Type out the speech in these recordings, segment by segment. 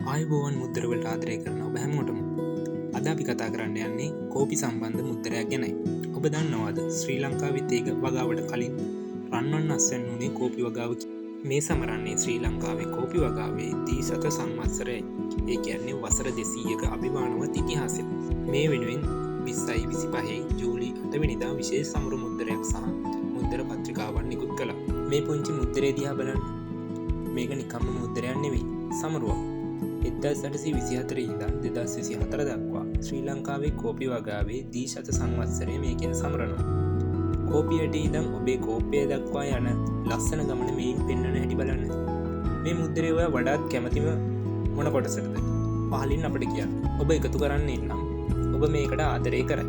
ආයුබෝවන් මුද්දරවලට ආදරය කරන ඔබ හැමෝටම. අද අපි කතා කරන්න යන්නේ කෝපි සම්බන්ධ මුද්දරයක් ගැනයි. ඔබ දන්නවාද ශ්‍රී ලංකාවෙත් ඒක වගාවට කලින් රන්වන් අස්වැන් වුණේ කෝපි වගාවකි. මේ සමරන්නේ ශ්‍රී ලංකාවේ කෝපි වගාවේ දී සත සංවත්සරයි. ඒ කියන්නේ වසර 200ක අභිමානවත් ඉතිහාසය. මේ වෙනුවෙන් 2025 ජූලි 8 වෙනිදා විශේෂ සමරු මුද්දරයක් සහ මුද්දර පත්‍රිකාවන් නිකුත් කළා. මේ පුංචි මුද්දරේ දිහා බලන්න. මේක නිකම්ම මුද්දරයක් නෙවෙයි, සමරුවක්. 1824 ඉඳන් 2024 දක්වා ශ්‍රී ලංකාවේ කෝපි වගාවේ දී ශත සංවත්සරය මේකෙන් සමරනවා. කෝපියට ඉඳන් ඔබේ කෝපය දක්වා යන ලස්සන ගමන මේන් පෙන්වන හැටි බලන්න. මේ මුද්දරේ ඔයා වඩාත් කැමතිම මොන කොටසටද? පහලින් අපිට කියන්න. ඔබ එකතු කරන්න නම් ඔබ මේකට ආදරය කරයි.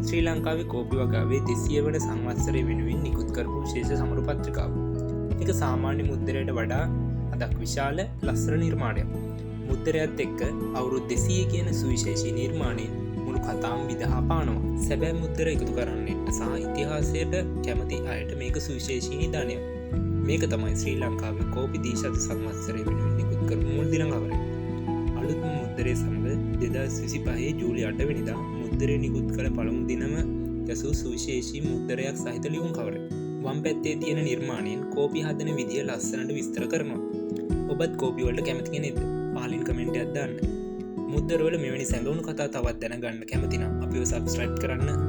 ශ්‍රී ලංකාවේ කෝපි වගාවේ 200 වන සංවත්සරය වෙනුවෙන් නිකුත් කරපු විශේෂ සමරු පත්‍රිකාව. ඒක සාමාන්‍ය මුද්දරයට වඩා අදක් විශාල ලස්සන නිර්මාණයක්. මුද්දරයත් එක්ක අවුරුදු 200 කියන සුවිශේෂී නිර්මාණයෙන් මුළු කතාම විදහා පානවා. සැබෑ මුද්දර එකතු කරන්නට සහ ඉතිහාසයට කැමති අයට මේක සුවිශේෂී නිදානයක්. මේක තමයි ශ්‍රී ලංකාවේ කෝපි දී ශත සංවත්සරය වෙනුවෙන් නිකුත් කරපු මුල් දින කවරේ. අලුත්ම මුද්දරේ සමග 2025 ජූලි 8 වෙනිදා මුද්දරේ නිකුත් කළ පළමු දිනම ගැසූ සුවිශේෂී මුද්දරයක් සහිත ලියුම් කවරේ. වම් පැත්තේ තියෙන නිර්මාණයෙන් කෝපි හදන විදිය ලස්සනට විස්තර කරනවා. ඔබත් කෝපි වලට කැමති කෙනෙක්ද? පහලින් කමෙන්ට් එකක් දාන්න. මුද්දරවල මෙවැනි සැඟවුණු කතා තවත් දැනගන්න කැමති නම් අපිව සබ්ස්ක්‍රයිබ් කරන්න.